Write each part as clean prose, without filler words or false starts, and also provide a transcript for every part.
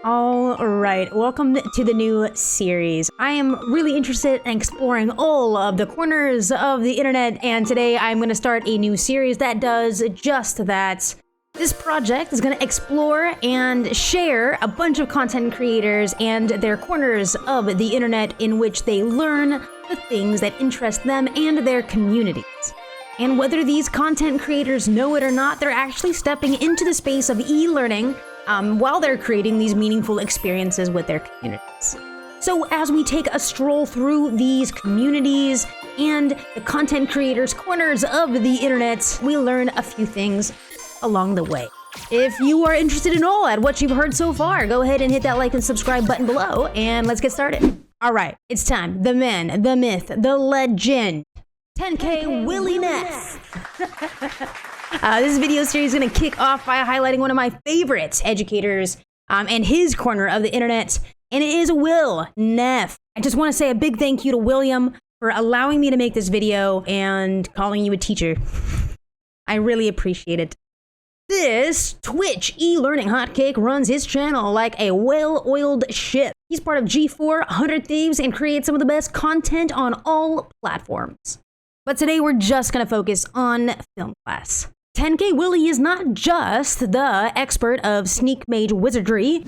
All right, welcome to the new series. I am really interested in exploring all of the corners of the internet, and today I'm going to start a new series that does just that. This project is going to explore and share a bunch of content creators and their corners of the internet in which they learn the things that interest them and their communities. And whether these content creators know it or not, they're actually stepping into the space of e-learning while they're creating these meaningful experiences with their communities. So as we take a stroll through these communities and the content creators' corners of the internet, we learn a few things along the way. If you are interested in all at what you've heard so far, go ahead and hit that like and subscribe button below, and let's get started. All right, it's time. The man, the myth, the legend, 10K Will Neff. This video series is going to kick off by highlighting one of my favorite educators and his corner of the internet, and it is Will Neff. I just want to say a big thank you to William for allowing me to make this video and calling you a teacher. I really appreciate it. This Twitch e-learning hotcake runs his channel like a well-oiled ship. He's part of G4, 100 Thieves, and creates some of the best content on all platforms. But today we're just going to focus on film class. 10K Willy is not just the expert of sneak mage wizardry.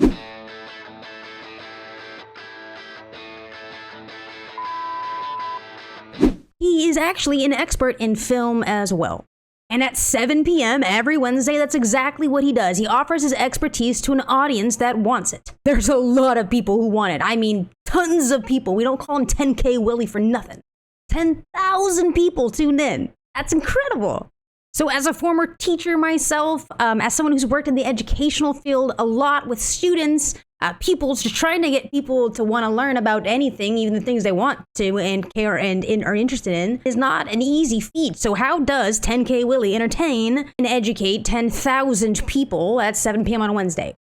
He is actually an expert in film as well. And at 7 p.m. every Wednesday, that's exactly what he does. He offers his expertise to an audience that wants it. There's a lot of people who want it. I mean, tons of people. We don't call him 10K Willy for nothing. 10,000 people tuned in. That's incredible. So as a former teacher myself, as someone who's worked in the educational field a lot with students, pupils, just trying to get people to want to learn about anything, even the things they want to and care and are interested in, is not an easy feat. So how does 10K Willy entertain and educate 10,000 people at 7 p.m. on a Wednesday?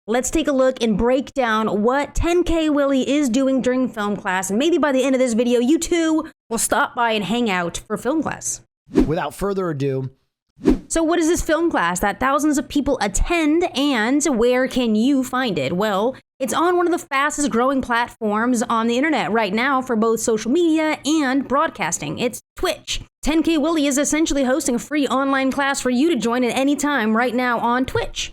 Let's take a look and break down what 10K Willy is doing during film class, and maybe by the end of this video, you too will stop by and hang out for film class. Without further ado. So what is this film class that thousands of people attend, and where can you find it? Well, it's on one of the fastest growing platforms on the internet right now for both social media and broadcasting. It's Twitch. 10K Willy is essentially hosting a free online class for you to join at any time right now on Twitch.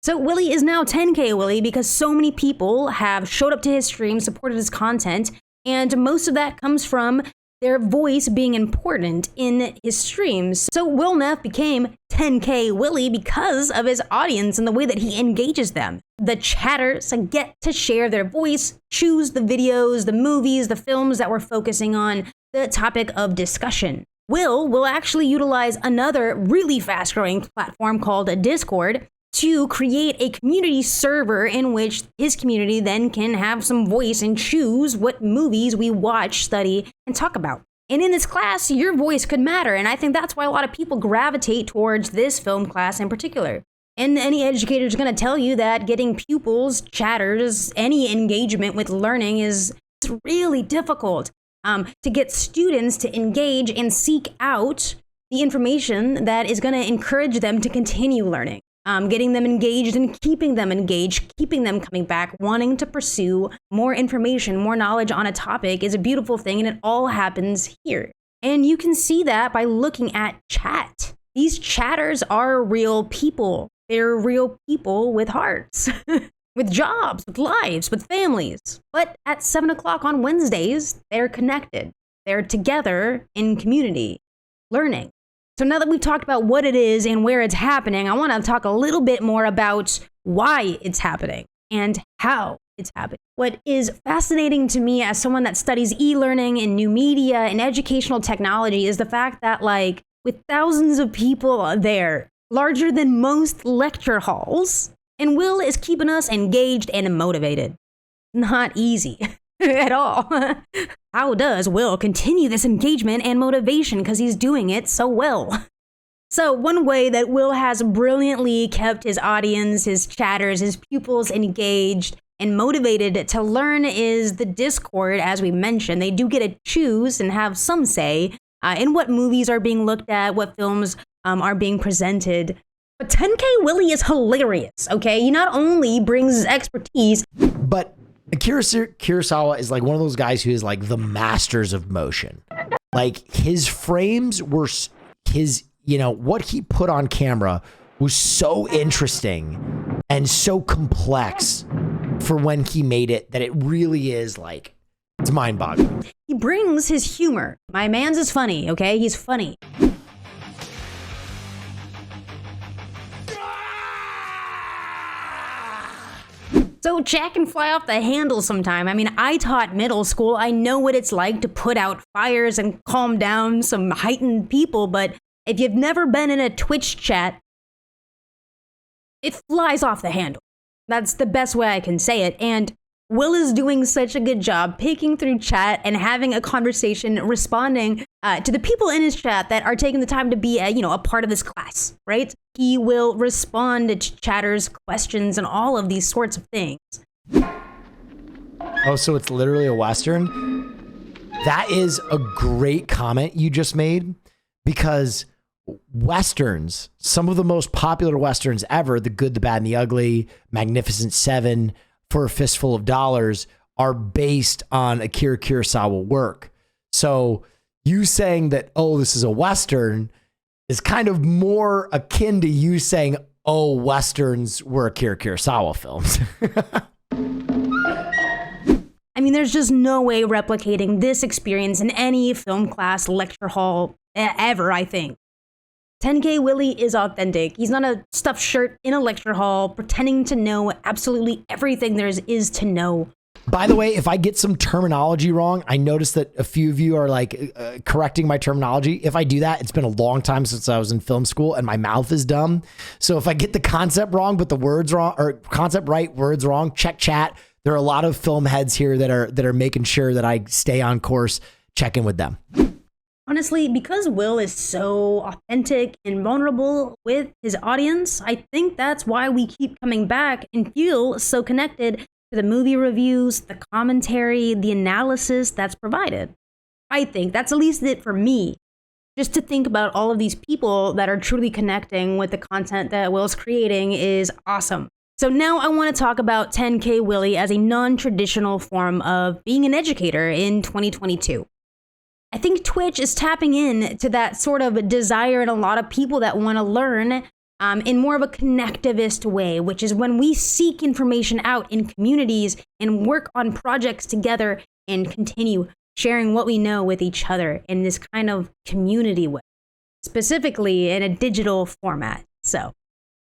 So Willy is now 10K Willy because so many people have showed up to his stream, supported his content, and most of that comes from their voice being important in his streams. So Will Neff became 10K Willy because of his audience and the way that he engages them. The chatters get to share their voice, choose the videos, the movies, the films that we're focusing on, the topic of discussion. Will actually utilize another really fast-growing platform called Discord to create a community server in which his community then can have some voice and choose what movies we watch, study, and talk about. And in this class, your voice could matter, and I think that's why a lot of people gravitate towards this film class in particular. And any educator is going to tell you that getting pupils, chatters, any engagement with learning is really difficult. To get students to engage and seek out the information that is going to encourage them to continue learning. Getting them engaged and keeping them engaged, keeping them coming back, wanting to pursue more information, more knowledge on a topic is a beautiful thing, and it all happens here. And you can see that by looking at chat. These chatters are real people. They're real people with hearts, with jobs, with lives, with families. But at 7 o'clock on Wednesdays, they're connected. They're together in community, learning. So now that we've talked about what it is and where it's happening, I want to talk a little bit more about why it's happening and how it's happening. What is fascinating to me as someone that studies e-learning and new media and educational technology is the fact that, like, with thousands of people there, larger than most lecture halls, and Will is keeping us engaged and motivated. Not easy. At all. How does Will continue this engagement and motivation? Because he's doing it so well. So one way that Will has brilliantly kept his audience, his chatters, his pupils engaged and motivated to learn is the Discord. As we mentioned, they do get to choose and have some say in what movies are being looked at, what films are being presented. But 10K Willy is hilarious, okay? He not only brings his expertise, but Akira Kurosawa is like one of those guys who is like the masters of motion. Like his frames were his, what he put on camera was so interesting and so complex for when he made it that it really is like, it's mind-boggling. He brings his humor. My man's is funny, okay? He's funny. So chat can fly off the handle sometime. I mean, I taught middle school. I know what it's like to put out fires and calm down some heightened people, but if you've never been in a Twitch chat, it flies off the handle. That's the best way I can say it. And Will is doing such a good job picking through chat and having a conversation, responding to the people in his chat that are taking the time to be a part of this class, right? He will respond to chatters' questions and all of these sorts of things. Oh, so it's literally a Western? That is a great comment you just made, because Westerns, some of the most popular Westerns ever, The Good, the Bad, and the Ugly, Magnificent Seven, For a Fistful of Dollars, are based on Akira Kurosawa work. So you saying that, oh, this is a Western is kind of more akin to you saying, oh, Westerns were Akira Kurosawa films. I mean, there's just no way replicating this experience in any film class, lecture hall, ever, I think. 10K Willy is authentic. He's not a stuffed shirt in a lecture hall pretending to know absolutely everything there is to know. By the way, if I get some terminology wrong, I noticed that a few of you are like correcting my terminology. If I do that, it's been a long time since I was in film school and my mouth is dumb. So if I get the concept wrong, but the words wrong, or concept right, words wrong, check chat. There are a lot of film heads here that are making sure that I stay on course. Check in with them. Honestly, because Will is so authentic and vulnerable with his audience, I think that's why we keep coming back and feel so connected to the movie reviews, the commentary, the analysis that's provided. I think that's at least it for me. Just to think about all of these people that are truly connecting with the content that Will's creating is awesome. So now I want to talk about 10K Willy as a non-traditional form of being an educator in 2022. I think Twitch is tapping in to that sort of desire in a lot of people that want to learn in more of a connectivist way, which is when we seek information out in communities and work on projects together and continue sharing what we know with each other in this kind of community way, specifically in a digital format. So,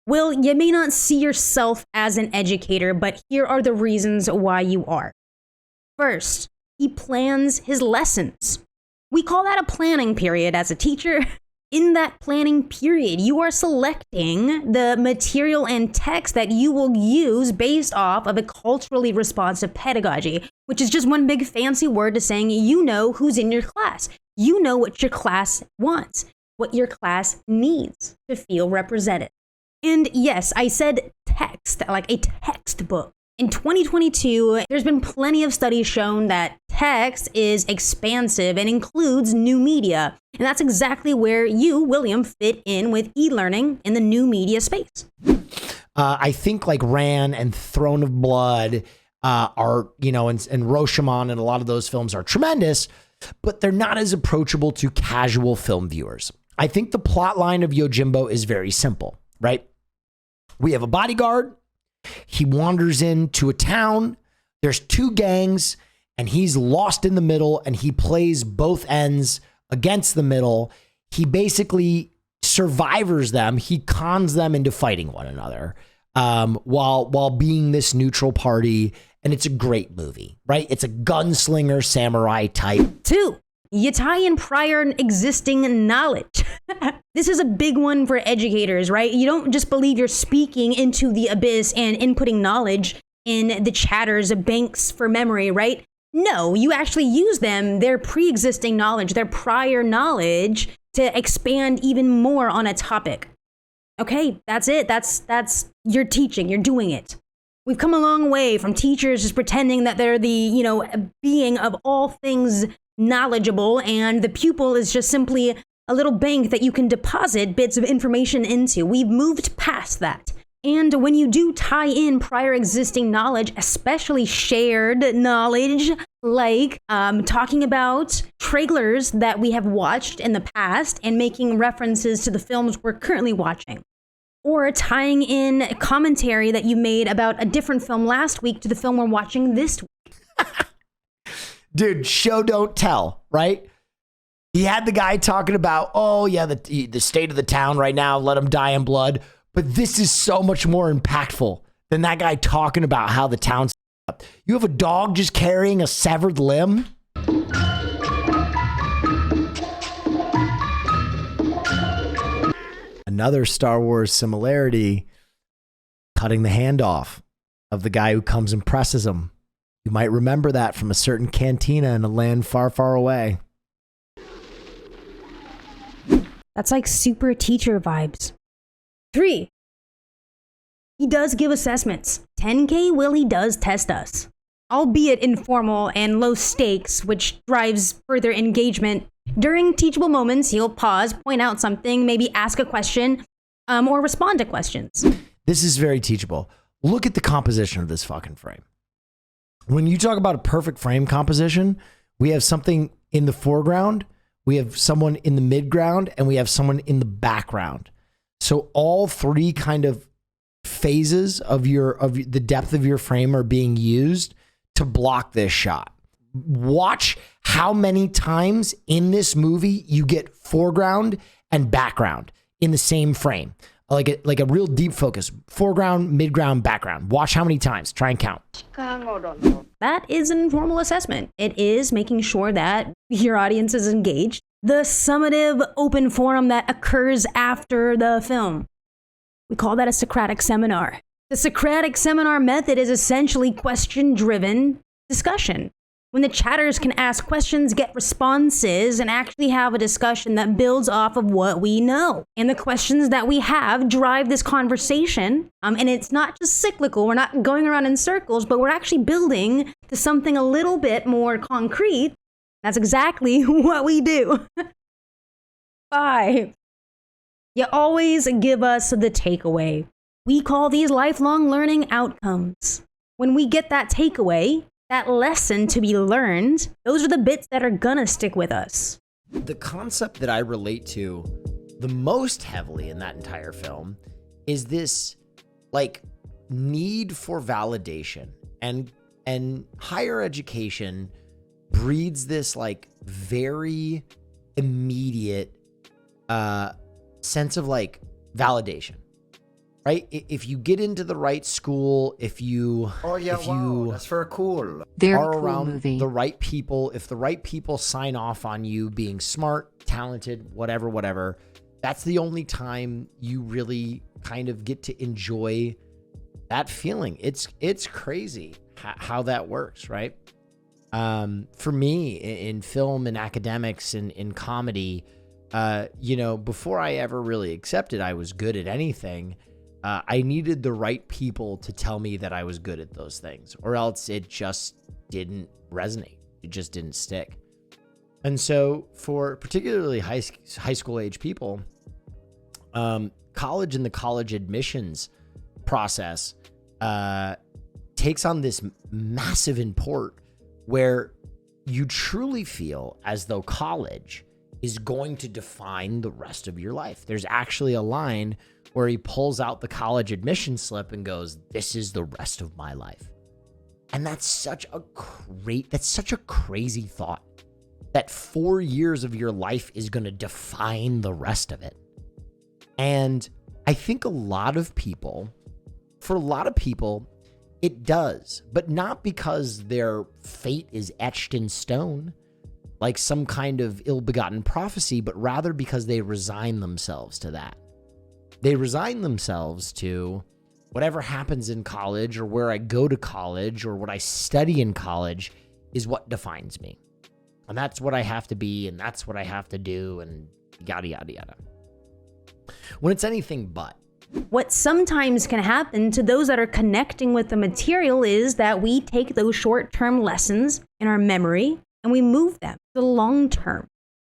Will, you may not see yourself as an educator, but here are the reasons why you are. First, he plans his lessons. We call that a planning period as a teacher. In that planning period, you are selecting the material and text that you will use based off of a culturally responsive pedagogy, which is just one big fancy word to saying you know who's in your class. You know what your class wants, what your class needs to feel represented. And yes, I said text, like a textbook. In 2022, there's been plenty of studies shown that text is expansive and includes new media. And that's exactly where you, William, fit in with e-learning in the new media space. I think like Ran and Throne of Blood are, and Rashomon and a lot of those films are tremendous, but they're not as approachable to casual film viewers. I think the plot line of Yojimbo is very simple, right? We have a bodyguard. He wanders into a town. There's two gangs and he's lost in the middle and he plays both ends against the middle. He basically survivors them. He cons them into fighting one another while being this neutral party. And it's a great movie, right? It's a gunslinger samurai type. 2, you tie in prior existing knowledge. This is a big one for educators, right? You don't just believe you're speaking into the abyss and inputting knowledge in the chatter's banks for memory, right? No, you actually use them, their pre-existing knowledge, their prior knowledge to expand even more on a topic. Okay, that's it. That's you're teaching, you're doing it. We've come a long way from teachers just pretending that they're the, being of all things knowledgeable and the pupil is just simply a little bank that you can deposit bits of information into. We've moved past that. And when you do tie in prior existing knowledge, especially shared knowledge, like talking about trailers that we have watched in the past and making references to the films we're currently watching, or tying in commentary that you made about a different film last week to the film we're watching this week. Dude, show don't tell, right? He had the guy talking about, oh yeah, the state of the town right now, let him die in blood. But this is so much more impactful than that guy talking about how the town's up. You have a dog just carrying a severed limb? Another Star Wars similarity, cutting the hand off of the guy who comes and presses him. You might remember that from a certain cantina in a land far, far away. That's like super teacher vibes. 3. He does give assessments. 10K Willy does test us, albeit informal and low stakes, which drives further engagement. During teachable moments, he'll pause, point out something, maybe ask a question, or respond to questions. This is very teachable. Look at the composition of this fucking frame. When you talk about a perfect frame composition, we have something in the foreground, we have someone in the midground, and we have someone in the background. So all three kind of phases of the depth of your frame are being used to block this shot. Watch how many times in this movie you get foreground and background in the same frame. Like a real deep focus. Foreground, midground, background. Watch how many times. Try and count. That is an informal assessment. It is making sure that your audience is engaged. The summative open forum that occurs after the film. We call that a Socratic seminar. The Socratic seminar method is essentially question-driven discussion. When the chatters can ask questions, get responses, and actually have a discussion that builds off of what we know. And the questions that we have drive this conversation. And it's not just cyclical. We're not going around in circles, but we're actually building to something a little bit more concrete. That's exactly what we do. 5. You always give us the takeaway. We call these lifelong learning outcomes. When we get that takeaway, that lesson to be learned, those are the bits that are gonna stick with us. The concept that I relate to the most heavily in that entire film is this like need for validation, and higher education breeds this like very immediate sense of like validation, right? If you get into the right school, if you that's very cool. Very are cool around movie. the right people, if the right people sign off on you being smart, talented, whatever, that's the only time you really kind of get to enjoy that feeling. It's crazy how that works, right? For me, in film and academics and in comedy, before I ever really accepted I was good at anything, I needed the right people to tell me that I was good at those things, or else it just didn't resonate. It just didn't stick. And so for particularly high school age people, college and the college admissions process takes on this massive import where you truly feel as though college is going to define the rest of your life. There's actually a line where he pulls out the college admission slip and goes, "This is the rest of my life." And that's such a crazy thought, that 4 years of your life is going to define the rest of it. And I think for a lot of people, it does, but not because their fate is etched in stone, like some kind of ill-begotten prophecy, but rather because they resign themselves to that. They resign themselves to whatever happens in college, or where I go to college, or what I study in college is what defines me. And that's what I have to be, and that's what I have to do, and yada, yada, yada. When it's anything but. What sometimes can happen to those that are connecting with the material is that we take those short-term lessons in our memory and we move them to the long-term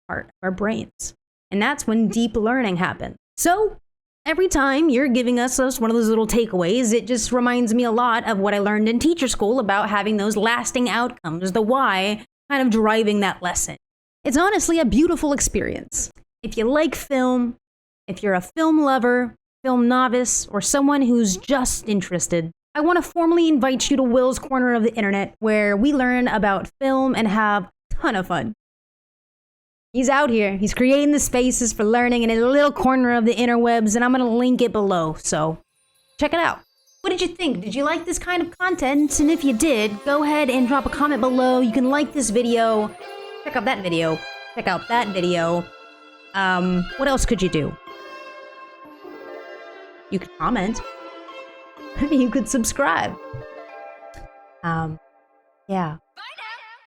part of our brains. And that's when deep learning happens. So every time you're giving us one of those little takeaways, it just reminds me a lot of what I learned in teacher school about having those lasting outcomes, the why kind of driving that lesson. It's honestly a beautiful experience. If you like film, if you're a film lover, film novice, or someone who's just interested, I want to formally invite you to Will's Corner of the Internet, where we learn about film and have a ton of fun. He's out here. He's creating the spaces for learning in a little corner of the interwebs, and I'm going to link it below, so check it out. What did you think? Did you like this kind of content? And if you did, go ahead and drop a comment below. You can like this video, check out that video, check out that video. What else could you do? You could comment. You could subscribe. Yeah.